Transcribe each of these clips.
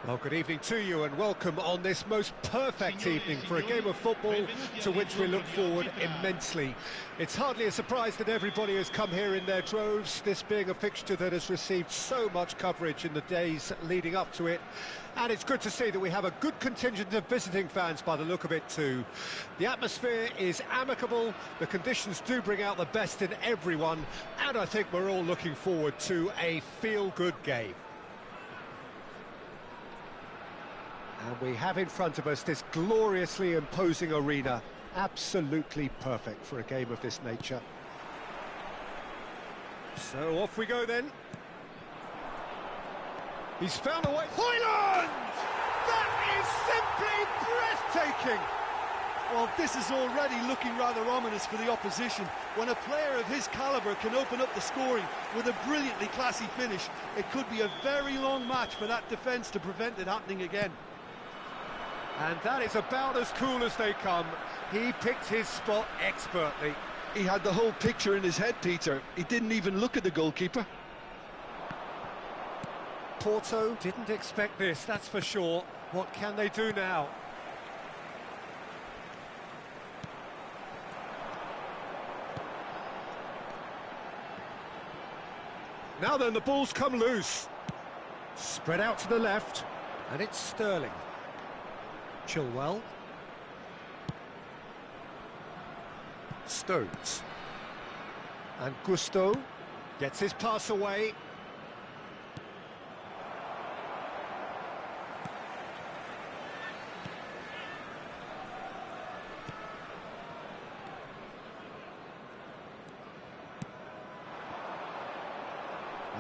Well, good evening to you and welcome on this most perfect evening for a game of football to which we look forward immensely. It's hardly a surprise that everybody has come here in their droves, this being a fixture that has received so much coverage in the days leading up to it. And it's good to see that we have a good contingent of visiting fans by the look of it too. The atmosphere is amicable, the conditions do bring out the best in everyone, and I think we're all looking forward to a feel-good game. And we have in front of us this gloriously imposing arena, absolutely perfect for a game of this nature. So off we go then. He's found a way. Højlund! That is simply breathtaking! Well, this is already looking rather ominous for the opposition. When a player of his calibre can open up the scoring with a brilliantly classy finish, it could be a very long match for that defence to prevent it happening again. And that is about as cool as they come. He picked his spot expertly. He had the whole picture in his head, Peter. He didn't even look at the goalkeeper. Porto didn't expect this, that's for sure. What can they do now? Now then, the ball's come loose. Spread out to the left, and it's Sterling. Chilwell. Stones. And Gusto gets his pass away.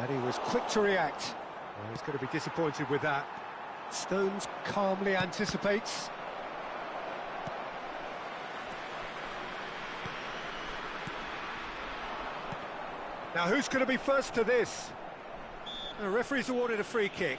And he was quick to react. Well, he's going to be disappointed with that. Stones calmly anticipates. Now who's going to be first to this? The referee's awarded a free kick.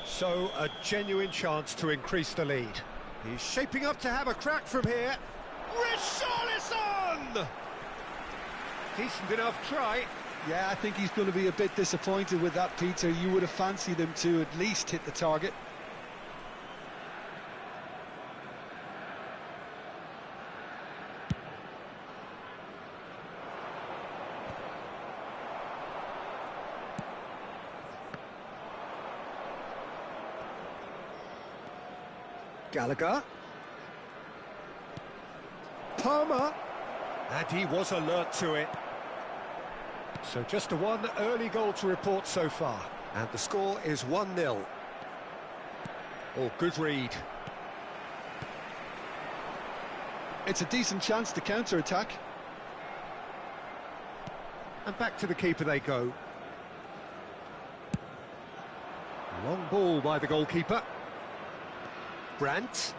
So a genuine chance to increase the lead. He's shaping up to have a crack from here. Richarlison! Decent enough try. Yeah, I think he's going to be a bit disappointed with that, Peter. You would have fancied him to at least hit the target. Gallagher. Palmer. And he was alert to it. So just the one early goal to report so far. And the score is 1-0. Oh, good read. It's a decent chance to counter-attack. And back to the keeper they go. Long ball by the goalkeeper. Brandt.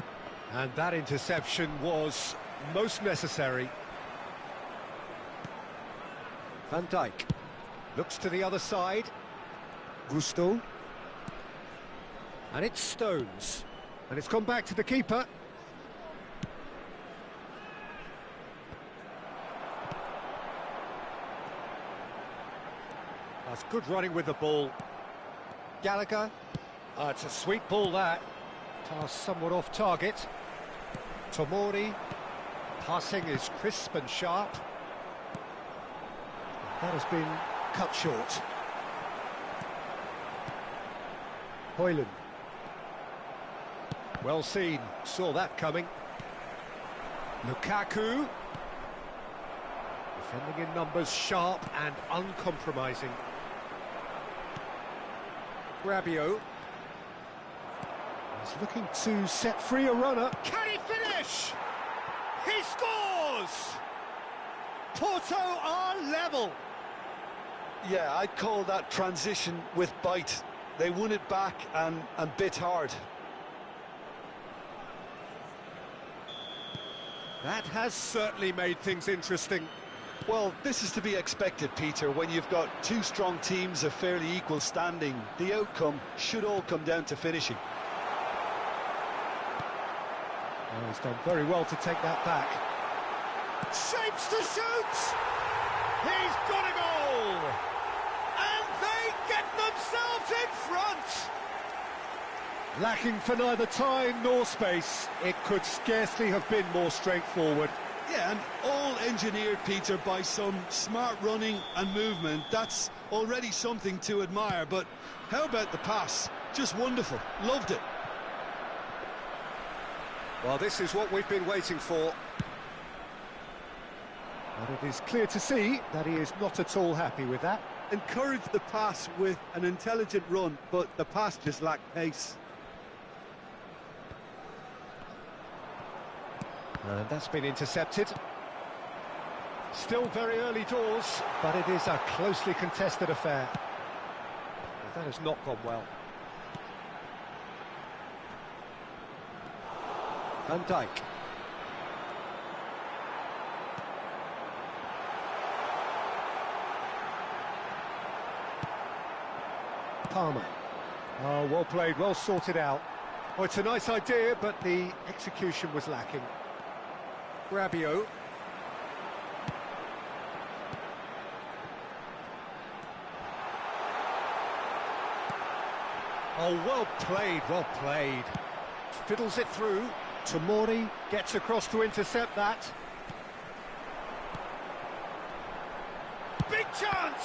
And that interception was most necessary. Van Dijk looks to the other side. Gusto. And it's Stones. And it's gone back to the keeper. That's good running with the ball. Gallagher. It's a sweet ball, that. Pass somewhat off target. Tomori. Passing is crisp and sharp. That has been cut short. Højlund. Well seen, saw that coming. Lukaku. Defending in numbers, sharp and uncompromising. Rabiot. He's looking to set free a runner. Can he finish? He scores! Porto are level. Yeah, I'd call that transition with bite. They won it back and bit hard. That has certainly made things interesting. Well, this is to be expected, Peter. When you've got two strong teams of fairly equal standing, the outcome should all come down to finishing. Oh, he's done very well to take that back. Shapes to shoot! He's got a goal! And they get themselves in front! Lacking for neither time nor space, it could scarcely have been more straightforward. Yeah, and all engineered, Peter, by some smart running and movement. That's already something to admire, but how about the pass? Just wonderful. Loved it. Well, this is what we've been waiting for. But it is clear to see that he is not at all happy with that. Encouraged the pass with an intelligent run, but the pass just lacked pace. And that's been intercepted. Still very early doors, but it is a closely contested affair. That has not gone well. Van Dijk. Palmer. Oh, well played, well sorted out. Oh, it's a nice idea, but the execution was lacking. Rabiot. Oh, well played, well played. Fiddles it through. Tomori gets across to intercept that. Big chance!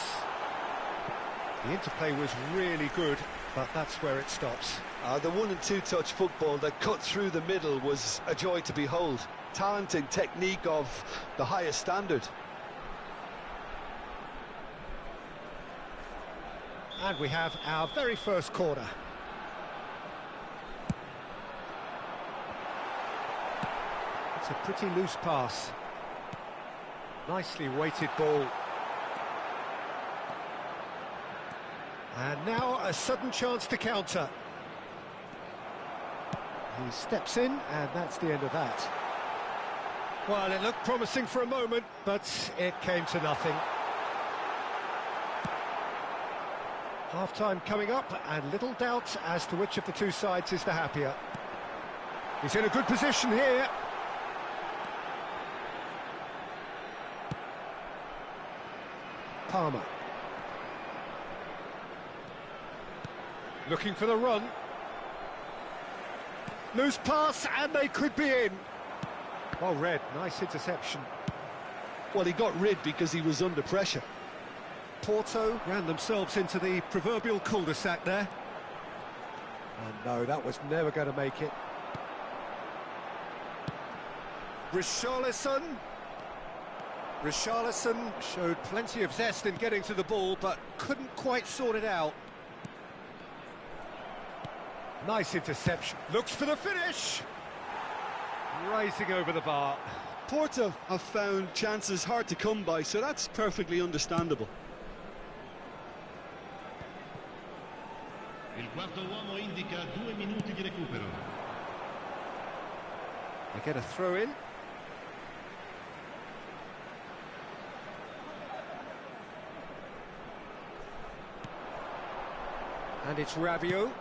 The interplay was really good, but that's where it stops. The 1- and 2-touch football that cut through the middle was a joy to behold. Talent and technique of the highest standard. And we have our very first corner. It's a pretty loose pass. Nicely weighted ball. And now a sudden chance to counter. He steps in, and that's the end of that. Well, it looked promising for a moment, but it came to nothing. Half-time coming up, and little doubt as to which of the two sides is the happier. He's in a good position here. Palmer. Looking for the run. Loose pass, and they could be in. Well read, nice interception. Well, he got rid because he was under pressure. Porto ran themselves into the proverbial cul-de-sac there. And no, that was never going to make it. Richarlison. Richarlison showed plenty of zest in getting to the ball, but couldn't quite sort it out. Nice interception. Looks for the finish. Rising over the bar. Porto have found chances hard to come by, so that's perfectly understandable. Il quarto uomo indica 2 minuti di recupero. They get a throw in. And it's Rabiot.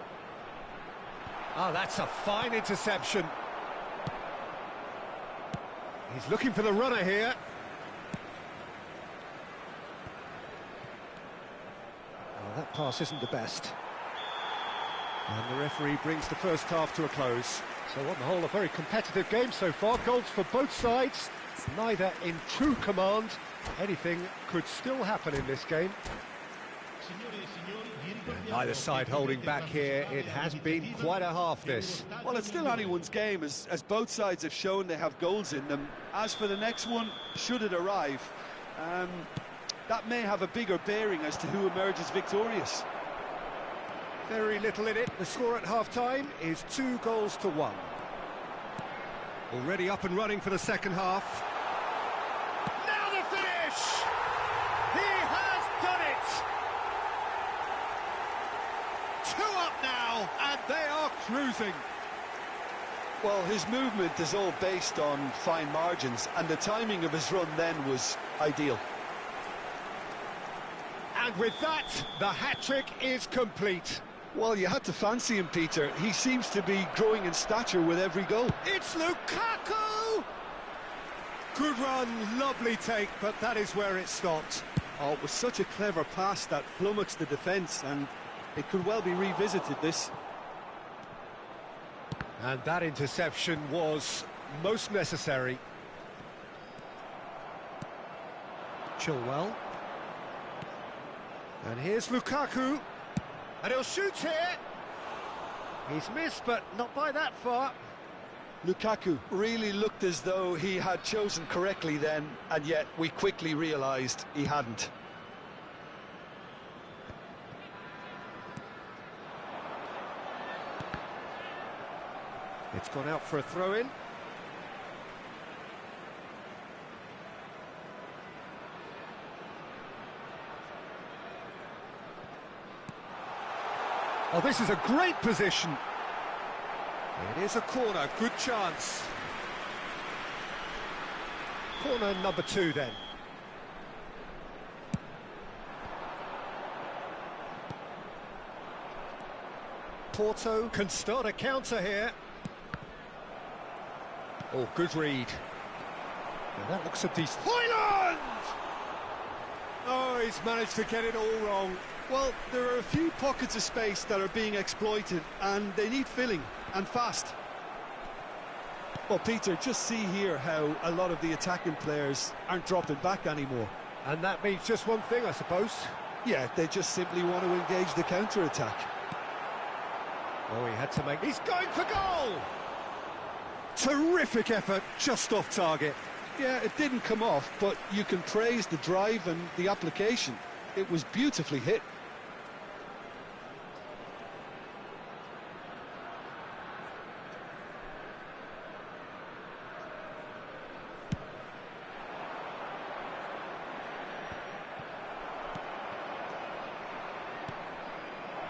Ah, that's a fine interception. He's looking for the runner here. Oh, that pass isn't the best. And the referee brings the first half to a close. So on the whole, a very competitive game so far. Goals for both sides, neither in true command. Anything could still happen in this game. Neither side holding back here. It has been quite a half, this. Well, it's still anyone's game, as both sides have shown they have goals in them. As for the next one, should it arrive, that may have a bigger bearing as to who emerges victorious. Very little in it. The score at half-time is 2-1. Already up and running for the second half. Now the finish! He has done it! 2 up now, and they are cruising. Well, his movement is all based on fine margins, and the timing of his run then was ideal. And with that, the hat-trick is complete. Well, you had to fancy him, Peter. He seems to be growing in stature with every goal. It's Lukaku! Good run, lovely take, but that is where it stopped. Oh, it was such a clever pass that flummoxed the defence, and it could well be revisited, this. And that interception was most necessary. Chilwell. And here's Lukaku. And he'll shoot here. He's missed, but not by that far. Lukaku really looked as though he had chosen correctly then, and yet we quickly realised he hadn't. It's gone out for a throw-in. Oh, this is a great position. It is a corner, good chance. Corner number 2 then. Porto can start a counter here. Oh, good read. Now that looks a decent... Højlund! Oh, he's managed to get it all wrong. Well, there are a few pockets of space that are being exploited, and they need filling, and fast. Well, Peter, just see here how a lot of the attacking players aren't dropping back anymore. And that means just one thing, I suppose. Yeah, they just simply want to engage the counter-attack. Oh, he had to make... He's going for goal! Terrific effort, just off target. Yeah, it didn't come off, but you can praise the drive and the application. It was beautifully hit.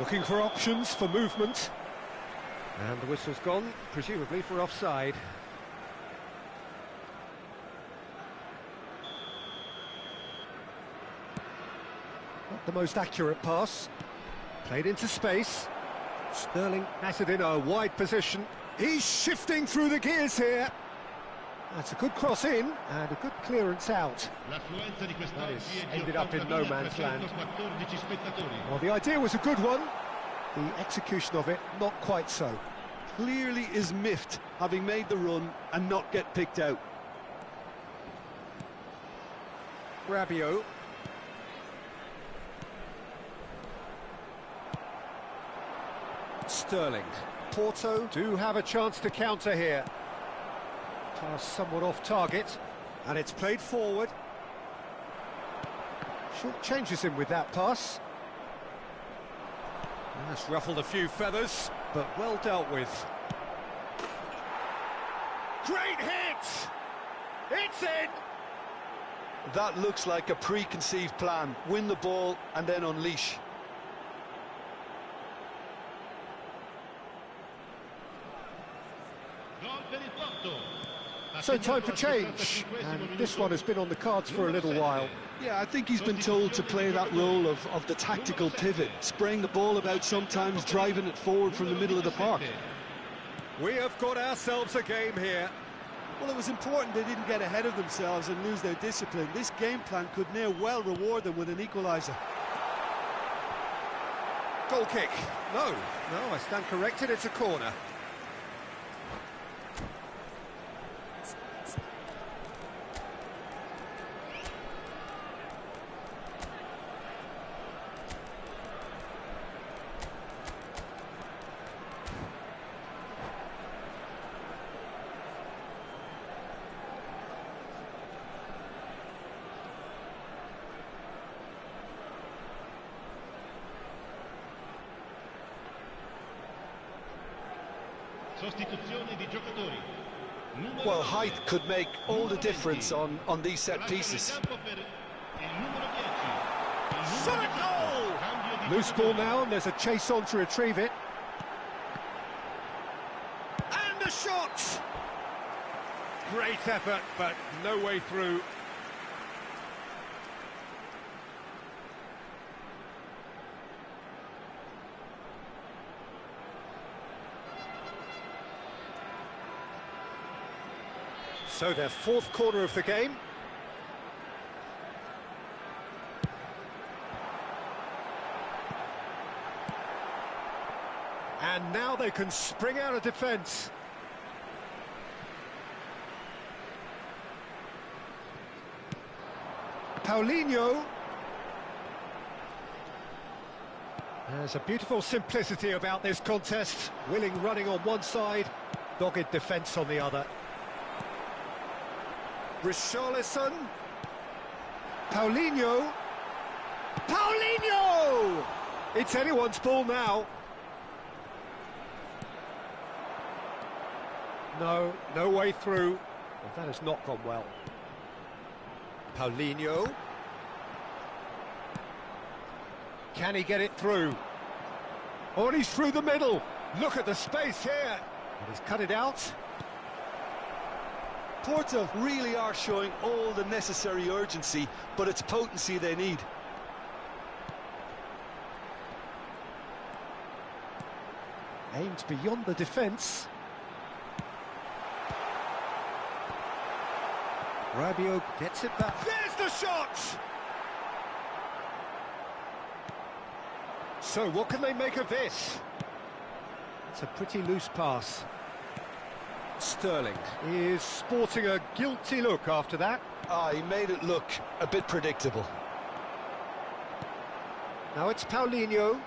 Looking for options for movement. And the whistle's gone, presumably for offside. Not the most accurate pass. Played into space. Sterling has it in a wide position. He's shifting through the gears here. That's a good cross in and a good clearance out. That is ended up in no man's land. Well, the idea was a good one. The execution of it, not quite so. Clearly is miffed, having made the run and not get picked out. Rabiot. Sterling. Porto do have a chance to counter here. Pass somewhat off target, and it's played forward. Short changes him with that pass. That's ruffled a few feathers, but well dealt with. Great hit! It's in! That looks like a preconceived plan. Win the ball and then unleash. So time for change, and this one has been on the cards for a little while. Yeah, I think he's been told to play that role of the tactical pivot, spraying the ball about sometimes, driving it forward from the middle of the park. We have got ourselves a game here. Well, it was important they didn't get ahead of themselves and lose their discipline. This game plan could near well reward them with an equaliser. Goal kick. No, I stand corrected, it's a corner. Well, height could make all the difference on these set pieces. Shot a goal! Loose ball now, and there's a chase on to retrieve it. And a shot! Great effort, but no way through. So their fourth corner of the game. And now they can spring out of defence. Paulinho. There's a beautiful simplicity about this contest. Willing running on one side, dogged defence on the other. Richarlison. Paulinho. Paulinho! It's anyone's ball now. No way through. Well, that has not gone well. Paulinho. Can he get it through? Oh, and he's through the middle. Look at the space here. And he's cut it out. Porto really are showing all the necessary urgency, but it's potency they need. Aimed beyond the defence. Rabiot gets it back. There's the shot! So what can they make of this? It's a pretty loose pass. Sterling is sporting a guilty look after that. He made it look a bit predictable. Now it's Paulinho.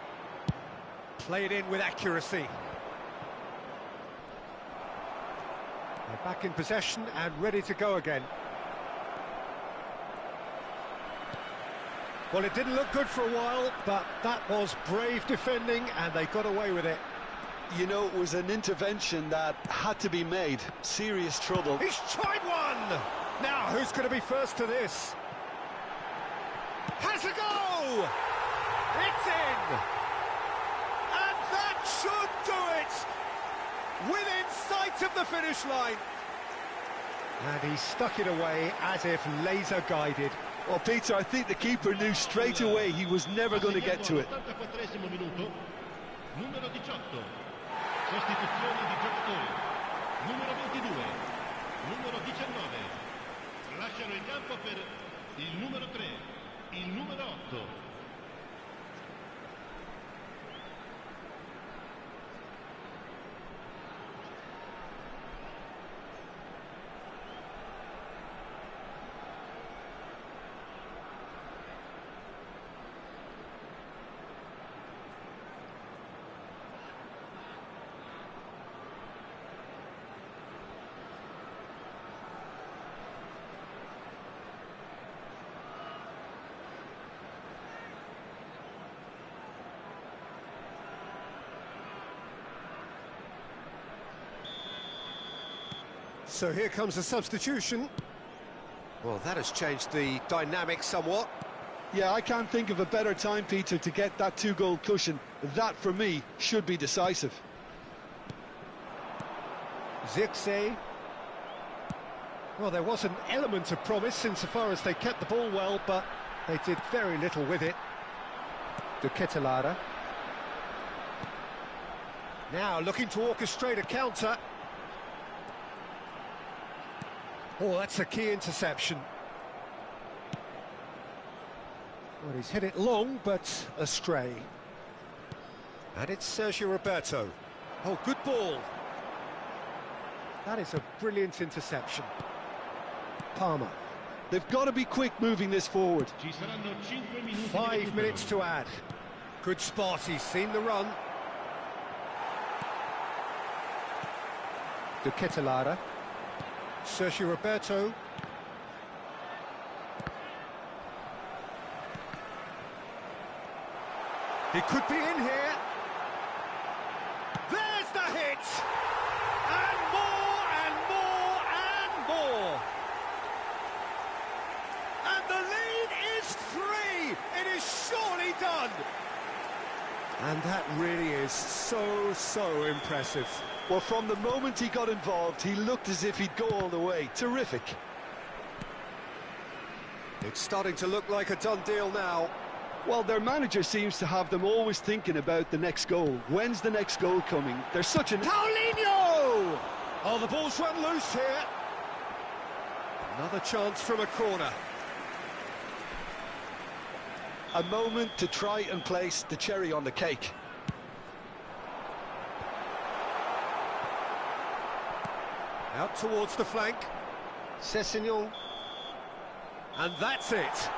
Played in with accuracy. They're back in possession and ready to go again. Well, it didn't look good for a while, but that was brave defending and they got away with it. You know, it was an intervention that had to be made. Serious trouble. He's tried one! Now, who's going to be first to this? Has a go! It's in! And that should do it! Within sight of the finish line. And he stuck it away as if laser guided. Well, Peter, I think the keeper knew straight away he was never going to get to it. Numero 18. Sostituzione di giocatori. Numero 22. Numero 19. Lasciano il campo per il numero 3. Il numero 8. So here comes a substitution. Well, that has changed the dynamic somewhat. Yeah, I can't think of a better time, Peter, to get that two-goal cushion. That, for me, should be decisive. Zirkzee. Well, there was an element of promise insofar as they kept the ball well, but they did very little with it. De Ketelaere. Now looking to orchestrate a counter. Oh, that's a key interception. Well, he's hit it long, but astray. And it's Sergio Roberto. Oh, good ball. That is a brilliant interception. Palmer. They've got to be quick moving this forward. 5 minutes to add. Good spot, he's seen the run. De Ketelaere. Sergio Roberto. He could be in here. There's the hit! And more, and more, and more! And the lead is 3! It is surely done! And that really is so impressive. Well, from the moment he got involved, he looked as if he'd go all the way. Terrific. It's starting to look like a done deal now. Well, their manager seems to have them always thinking about the next goal. When's the next goal coming? They're such an... Paulinho! Oh, the ball's run loose here. Another chance from a corner. A moment to try and place the cherry on the cake. Out towards the flank. Sessegnon. And that's it.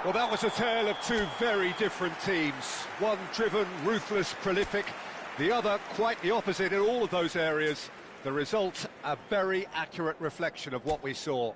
Well, that was a tale of two very different teams. One driven, ruthless, prolific. The other quite the opposite in all of those areas. The result, a very accurate reflection of what we saw.